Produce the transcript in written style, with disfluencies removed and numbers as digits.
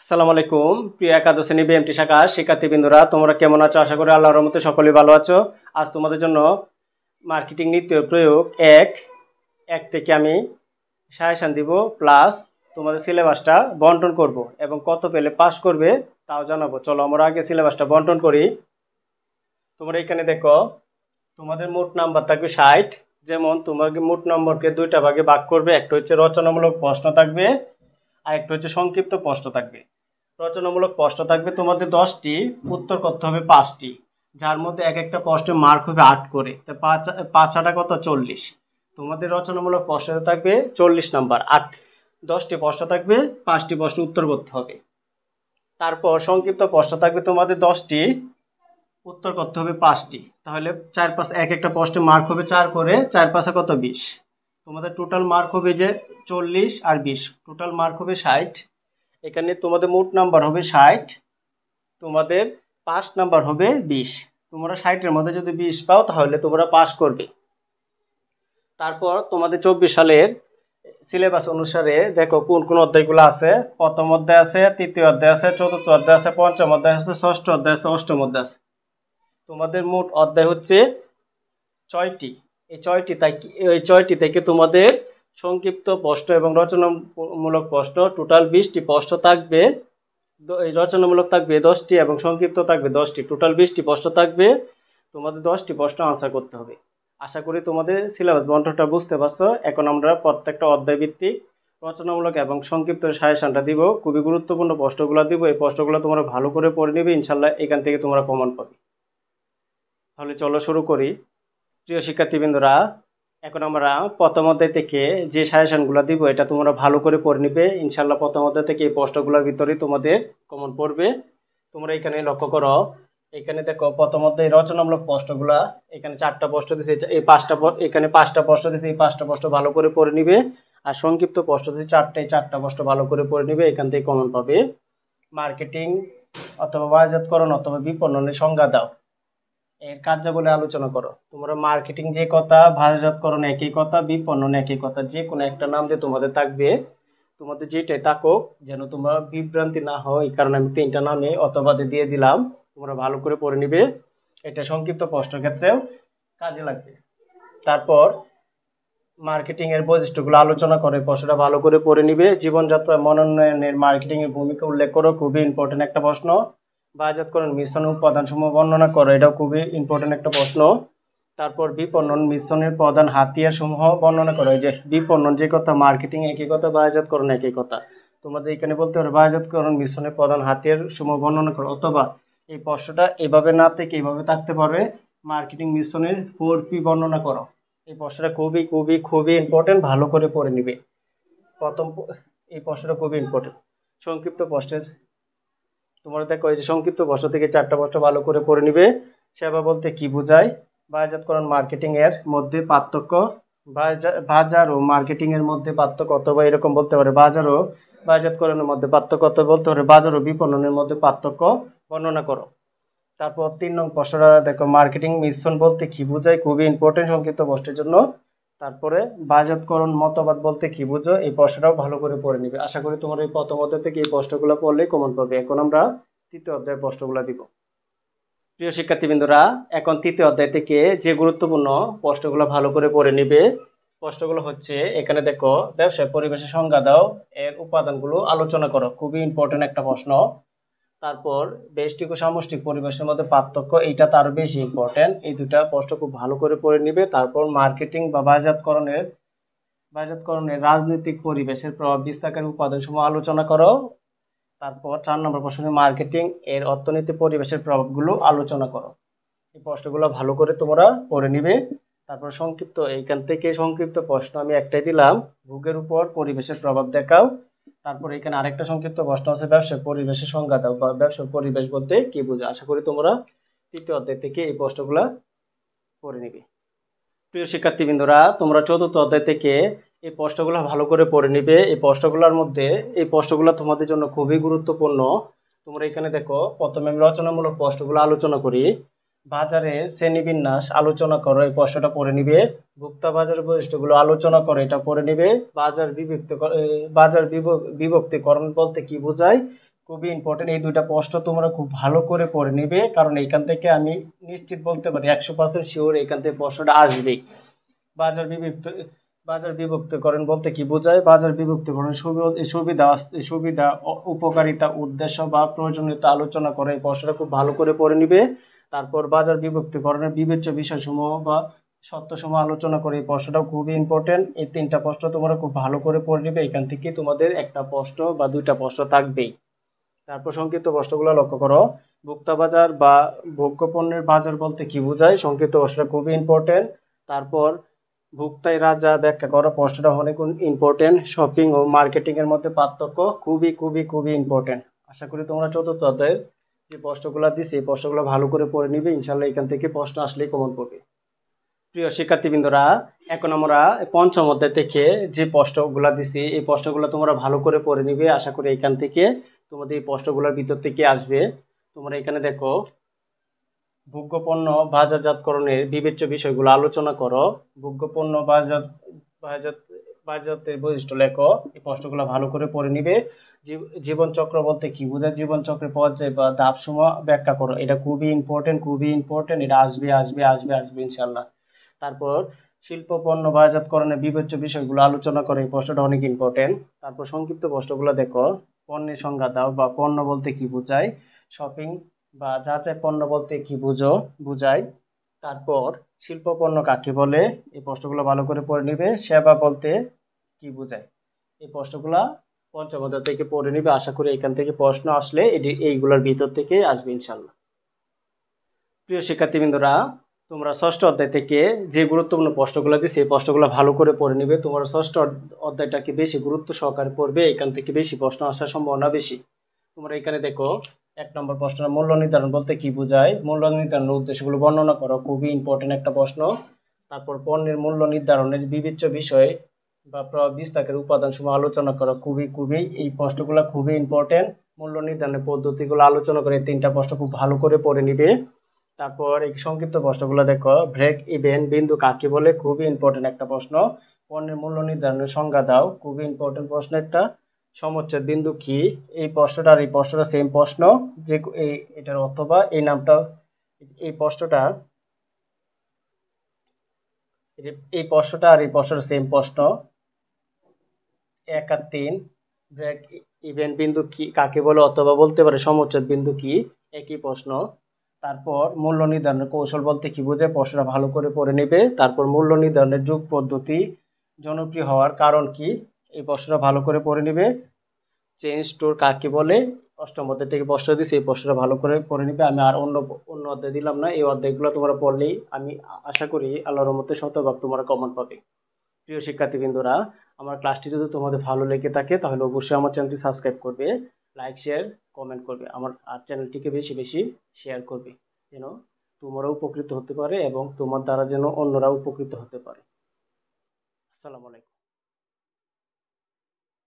আসসালামু আলাইকুম প্রিয় একাদশ শ্রেণী বিএমটি শাখার শিক্ষার্থীবৃন্দরা, তোমরা কেমন আছো? আশা করি আল্লাহর রহমতে সকলেই ভালো আছো। আজ তোমাদের জন্য মার্কেটিং নীতি ও প্রয়োগ এক এক থেকে আমি সাজেশন দিব, প্লাস তোমাদের সিলেবাসটা বন্টন করব এবং কত পেলে পাস করবে তাও জানাবো। চলো আমরা আগে সিলেবাসটা বন্টন করি। তোমরা এখানে দেখো, তোমাদের মোট নাম্বার থাকবে 60। যেমন তোমাকে মোট নম্বরকে দুইটা ভাগে ভাগ করবে, একটা হচ্ছে রচনামূলক প্রশ্ন থাকবে আর একটা হচ্ছে সংক্ষিপ্ত প্রশ্ন থাকবে। রচনামূলক প্রশ্ন থাকবে তোমাদের 10টি, উত্তর করতে হবে 5টি, যার মধ্যে এক একটা প্রশ্নের মার্ক হবে 8 করে, তা 5 কত 40। তোমাদের রচনামূলক প্রশ্ন থাকবে 40 নাম্বার, 10টি প্রশ্ন থাকবে, 5টি প্রশ্ন উত্তর করতে হবে। তারপর সংক্ষিপ্ত প্রশ্ন থাকবে তোমাদের 10টি, উত্তর করতে হবে 5টি, তাহলে 4 5 এক একটা প্রশ্নের মার্ক হবে 4 করে, 4 5 কত 20। তোমাদের টোটাল মার্ক হবে যে 40 আর 20, টোটাল মার্ক হবে 60। এখানে তোমাদের মোট নাম্বার হবে 60, তোমাদের পাস নাম্বার হবে 20। তোমরা 60-এর মধ্যে যদি 20 পাও তাহলে তোমরা পাস করবে। তারপর তোমাদের 24 সালের সিলেবাস অনুসারে দেখো কোন কোন অধ্যায়গুলো আছে। প্রথম অধ্যায় আছে, তৃতীয় অধ্যায় আছে, চতুর্থ অধ্যায় আছে, পঞ্চম অধ্যায় আছে, ষষ্ঠ অধ্যায় আছে, অষ্টম অধ্যায় আছে। তোমাদের মোট অধ্যায় হচ্ছে 6টি। এই ছয়টি থেকে তোমাদের সংক্ষিপ্ত প্রশ্ন এবং রচনামূলক প্রশ্ন টোটাল 20টি প্রশ্ন থাকবে। এই রচনামূলক থাকবে 10টি এবং সংক্ষিপ্ত থাকবে 10টি, টোটাল 20টি প্রশ্ন থাকবে। তোমাদের 10টি প্রশ্ন আনসার করতে হবে। আশা করি তোমাদের সিলেবাস বন্টনটা বুঝতে পারছো। এখন আমরা প্রত্যেকটা অধ্যায় ভিত্তিক রচনামূলক এবং সংক্ষিপ্ত সাজেশনটা দিব, খুবই গুরুত্বপূর্ণ প্রশ্নগুলো দিব। এই প্রশ্নগুলো তোমরা ভালো করে পড়ে নেবে, ইনশাল্লাহ এখান থেকে তোমরা কমন পাবে। তাহলে চলো শুরু করি। প্রিয় শিক্ষার্থীবৃন্দরা, এখন আমরা প্রথম অধ্যায় থেকে যে সাজেশনগুলো দিব এটা তোমরা ভালো করে পড়ে নিবে, ইনশাল্লাহ প্রথম অধ্যায় থেকে এই প্রশ্নগুলোর ভিতরে তোমাদের কমন পড়বে। তোমরা এখানে লক্ষ্য করো, এখানে দেখো প্রথম অধ্যায় রচনামূলক প্রশ্নগুলা, এখানে 4টা প্রশ্ন দিয়েছে, এখানে 5টা প্রশ্ন দিয়েছে, এই 5টা প্রশ্ন ভালো করে পড়ে নিবে। আর সংক্ষিপ্ত প্রশ্ন দিয়েছে 4টা প্রশ্ন ভালো করে পড়ে নিবে, এখান থেকে কমন পাবে। মার্কেটিং অথবা বাজারজাতকরণ অথবা বিপণনের সংজ্ঞা দাও, এর কার্যাবলী আলোচনা করো। তোমরা মার্কেটিং যে কথা, বাজারজাতকরণ একই কথা, বিপণন একই কথা, যে কোনো একটা নাম দিয়ে তোমাদের থাকবে। তোমাদের যেটাই থাকুক যেন তোমরা বিভ্রান্তি না হয়, এই কারণে আমি 3টা নামে অথবা দিয়ে দিলাম, তোমরা ভালো করে পড়ে নিবে। এটা সংক্ষিপ্ত প্রশ্নের ক্ষেত্রেও কাজে লাগবে। তারপর মার্কেটিং এর বৈশিষ্ট্যগুলো আলোচনা করে প্রশ্নটা ভালো করে পড়ে নিবে। জীবনযাত্রা মনোনয়নের মার্কেটিং এর ভূমিকা উল্লেখ করো, খুবই ইম্পর্টেন্ট একটা প্রশ্ন। বাজারজাতকরণ মিশ্রণ উপাদানসমূহ বর্ণনা করো, এটাও খুবই ইম্পর্টেন্ট একটা প্রশ্ন। তারপর বিপণন মিশ্রণের প্রধান হাতিয়ার সমূহ বর্ণনা করো। এই যে বিপণন যে কথা, মার্কেটিং একই কথা, বাজারজাতকরণ একই কথা। তোমাদের এখানে বলতে পারো বাজারজাতকরণ মিশ্রণের প্রধান হাতিয়ার সমূহ বর্ণনা করো, অথবা এই প্রশ্নটা এভাবে না থেকে এইভাবে থাকতে পারে, মার্কেটিং মিশ্রণের 4P বর্ণনা করো। এই প্রশ্নটা খুবই খুবই খুবই ইম্পর্টেন্ট, ভালো করে পড়ে নিবে। এই প্রশ্নটা খুবই ইম্পর্টেন্ট। সংক্ষিপ্ত প্রশ্নের তোমরা দেখো, এই যে সংক্ষিপ্ত প্রশ্ন থেকে 4টা প্রশ্ন ভালো করে পড়ে নিবে। সেবা বলতে কি বোঝায়, বাজারজাতকরণ মার্কেটিং এর মধ্যে পার্থক্য, বাজার ও মার্কেটিং এর মধ্যে পার্থক্য, অথবা এরকম বলতে পারে বাজার ও বাজারজাতকরণের মধ্যে পার্থক্য, অথবা বলতে পারে বাজার ও বিপণনের মধ্যে পার্থক্য বর্ণনা করো। তারপর 3 নং প্রশ্নটা দেখো, মার্কেটিং মিশ্রণ বলতে কি বোঝায়, খুবই ইম্পর্টেন্ট সংক্ষিপ্ত প্রশ্নের জন্য। তারপরে বাজারজাতকরণ মতবাদ বলতে কি বুঝো, এই প্রশ্নটাও ভালো করে পড়ে নিবে। আশা করি তোমার এই প্রথম অধ্যায় থেকে এই প্রশ্নগুলো পড়লেই কমন পাবে। এখন আমরা তৃতীয় অধ্যায়ের প্রশ্নগুলো দিব। প্রিয় শিক্ষার্থীবৃন্দরা, এখন তৃতীয় অধ্যায় থেকে যে গুরুত্বপূর্ণ প্রশ্নগুলো ভালো করে পড়ে নিবে। প্রশ্নগুলো হচ্ছে, এখানে দেখো, ব্যবসায় পরিবেশের সংজ্ঞা দাও, এর উপাদানগুলো আলোচনা করো, খুবই ইম্পর্টেন্ট একটা প্রশ্ন। তারপর ব্যষ্টিক ও সামষ্টিক পরিবেশের মধ্যে পার্থক্য, এইটা তার বেশি ইম্পর্টেন্ট। এই দুটা প্রশ্ন খুব ভালো করে পড়ে নিবে। তারপর মার্কেটিং বা বাজারজাতকরণের রাজনৈতিক পরিবেশের প্রভাব বিস্তারকারী উপাদানসমূহ আলোচনা করো। তারপর 4 নম্বর প্রশ্ন, মার্কেটিং এর অর্থনৈতিক পরিবেশের প্রভাবগুলো আলোচনা করো। এই প্রশ্নগুলো ভালো করে তোমরা পড়ে নিবে। তারপর সংক্ষিপ্ত, এইখান থেকে সংক্ষিপ্ত প্রশ্ন আমি একটাই দিলাম, ভোগের উপর পরিবেশের প্রভাব দেখাও। তারপর এখানে আরেকটা সংক্ষিপ্ত প্রশ্ন আছে, ব্যবসায় পরিবেশের সংজ্ঞা দাও, বা ব্যবসায় পরিবেশ বলতে কি বোঝায়। আশা করি তোমরা তৃতীয় অধ্যায় থেকে এই প্রশ্নগুলো পড়ে নিবে। প্রিয় শিক্ষার্থীবৃন্দরা, তোমরা চতুর্থ অধ্যায় থেকে এই প্রশ্নগুলো ভালো করে পড়ে নিবে। এই প্রশ্নগুলো তোমাদের জন্য খুবই গুরুত্বপূর্ণ। তোমরা এখানে দেখো, প্রথমে আমি রচনামূলক প্রশ্নগুলো আলোচনা করি। বাজারে শ্রেণীবিন্যাস আলোচনা করো, এই প্রশ্নটা পড়ে নিবে। ভোক্তা বাজারের বৈশিষ্ট্যগুলো আলোচনা করো, এটা পড়ে নিবে। বাজার বিভক্তিকরণ বলতে কি বোঝায়, খুবই ইম্পর্টেন্ট। এই দুইটা প্রশ্ন তোমরা খুব ভালো করে পড়ে নেবে, কারণ এইখান থেকে আমি নিশ্চিত বলতে পারি 100% শিওর এইখান থেকে প্রশ্নটা আসবেই। বাজার বিভক্ত বাজার বিভক্তকরণ বলতে কি বোঝায়? বাজার বিভক্তকরণ সুবিধা উপকারিতা উদ্দেশ্য বা প্রয়োজনীয়তা আলোচনা করে। এই প্রশ্নটা খুব ভালো করে পড়ে নিবে। তারপর বাজার বিভক্তকরণের বিবেচ্য বিষয়সমূহ বা সত্যসমূহ আলোচনা করে। এই প্রশ্নটাও খুবই ইম্পর্টেন্ট। এই তিনটা প্রশ্ন তোমরা খুব ভালো করে পড়ে নিবে। এখান থেকে তোমাদের একটা প্রশ্ন বা দুইটা প্রশ্ন থাকবেই। তারপর সংক্ষিপ্ত প্রশ্নগুলো লক্ষ্য করো। ভোক্তা বাজার বা ভোগ্য পণ্যের বাজার বলতে কি বোঝায়? সংক্ষিপ্ত প্রশ্নটা খুবই ইম্পর্টেন্ট। তারপর ভোক্তাই রাজা ব্যাখ্যা করা, প্রশ্নটা অনেক ইম্পর্টেন্ট। শপিং ও মার্কেটিং এর মধ্যে পার্থক্য খুবই খুবই খুবই ইম্পর্টেন্ট। আশা করি তোমরা চতুর্থ অধ্যায়ের যে প্রশ্নগুলো দিছি এই প্রশ্নগুলো ভালো করে পড়ে নিবে। ইনশাল্লাহ এখান থেকে প্রশ্ন আসলেই কমন পাবে। প্রিয় শিক্ষার্থীবৃন্দরা, এখন আমরা পঞ্চম অধ্যায় থেকে যে প্রশ্নগুলো দিছি এই প্রশ্নগুলো তোমরা ভালো করে পড়ে নিবে। আশা করি এখান থেকে তোমাদের এই প্রশ্নগুলোর ভিতর থেকে আসবে। তোমরা এখানে দেখো, ভোগ্য পণ্য বাজারজাতকরণের বিবেচ্য বিষয়গুলো আলোচনা করো। ভোগ্য পণ্য বাজারজাতের বৈশিষ্ট্য লেখো। এই প্রশ্নগুলো ভালো করে পড়ে নিবে। জীবন চক্র বলতে কি বোঝায়? জীবন চক্রের পর্যায় বা ধাপসমূহ ব্যাখ্যা করো। এটা খুবই ইম্পর্টেন্ট, খুবই ইম্পর্টেন্ট। এটা আসবে আসবে আসবে আসবে ইনশাল্লাহ। তারপর শিল্প পণ্য বাজারজাতকরণের বিবেচ্য বিষয়গুলো আলোচনা করে। এই প্রশ্নটা অনেক ইম্পর্টেন্ট। তারপর সংক্ষিপ্ত প্রশ্নগুলো দেখো। পণ্যের সংজ্ঞা দাও বা পণ্য বলতে কি বোঝায়? শপিং বা যাচাই পণ্য বলতে কি বুঝায়? তারপর শিল্প পণ্য কাকে বলে? এই প্রশ্নগুলো ভালো করে পড়ে নিবে। সেবা বলতে কি বোঝায়? এই প্রশ্নগুলা পঞ্চম অধ্যায় থেকে পড়ে নিবে। আশা করি এখান থেকে প্রশ্ন আসলে এইগুলোর ভিতর থেকে আসবে ইনশাল্লাহ। প্রিয় শিক্ষার্থীবৃন্দরা, তোমরা ষষ্ঠ অধ্যায় থেকে যে গুরুত্বপূর্ণ প্রশ্নগুলো দিচ্ছে এই প্রশ্নগুলো ভালো করে পড়ে নিবে। তোমরা ষষ্ঠ অধ্যায়টাকে বেশি গুরুত্ব সহকারে পড়বে। এখান থেকে বেশি প্রশ্ন আসার সম্ভাবনা বেশি। তোমরা এখানে দেখো, 1 নম্বর প্রশ্ন, মূল্য নির্ধারণ বলতে কি বোঝায়? মূল্য নির্ধারণের উদ্দেশ্যগুলো বর্ণনা করো। খুবই ইম্পর্টেন্ট একটা প্রশ্ন। তারপর পণ্যের মূল্য নির্ধারণের বিবেচ্য বিষয় বা বিস্তারের উপাদান সমূহ আলোচনা করো। খুবই খুবই এই প্রশ্নগুলো খুবই ইম্পর্টেন্ট। মূল্য নির্ধারণের পদ্ধতিগুলো আলোচনা করে। 3টা প্রশ্ন খুব ভালো করে পড়ে নিবে। তারপর এই সংক্ষিপ্ত প্রশ্নগুলো দেখো। ব্রেক ইভেন বিন্দু কাকে বলে? খুবই ইম্পর্টেন্ট একটা প্রশ্ন। পণ্যের মূল্য নির্ধারণের সংজ্ঞা দাও। খুবই ইম্পর্টেন্ট প্রশ্ন একটা। সমচ্ছেদ বিন্দু কি? এই প্রশ্নটা আর এই প্রশ্নটা সেম প্রশ্ন। যে এটার অথবা এই নামটা, এই প্রশ্নটা এই প্রশ্নটা আর এই প্রশ্নটা সেম প্রশ্ন। 1 আর 3, ব্রেক ইভেন বিন্দু কি কাকে বলে অথবা বলতে পারে সমচ্ছেদ বিন্দু কি, একই প্রশ্ন। তারপর মূল্য নির্ধারণের কৌশল বলতে কি বোঝায়? প্রশ্নটা ভালো করে পড়ে নেবে। তারপর মূল্য নির্ধারণের যুগ পদ্ধতি জনপ্রিয় হওয়ার কারণ কি? এই প্রশ্নটা ভালো করে পড়ে নেবে। চেইন স্টোর কাকে বলে? অষ্টম অধ্যায় থেকে প্রশ্ন দিয়েছি, এই প্রশ্নটা ভালো করে পড়ে নিবে। আমি আর অন্য অধ্যায় দিলাম না। এই অধ্যায়গুলো তোমরা পড়লেই আমি আশা করি আল্লাহর রহমতে শতভাগ তোমরা কমন পাবে। প্রিয় শিক্ষার্থীবৃন্দরা, আমার ক্লাসটি যদি তোমাদের ভালো লেগে থাকে তাহলে অবশ্যই আমার চ্যানেলটি সাবস্ক্রাইব করবে, লাইক শেয়ার কমেন্ট করবে, আমার চ্যানেলটিকে বেশি বেশি শেয়ার করবে, যেন তোমরাও উপকৃত হতে পারে এবং তোমার দ্বারা যেন অন্যরাও উপকৃত হতে পারে। আসসালামু আলাইকুম।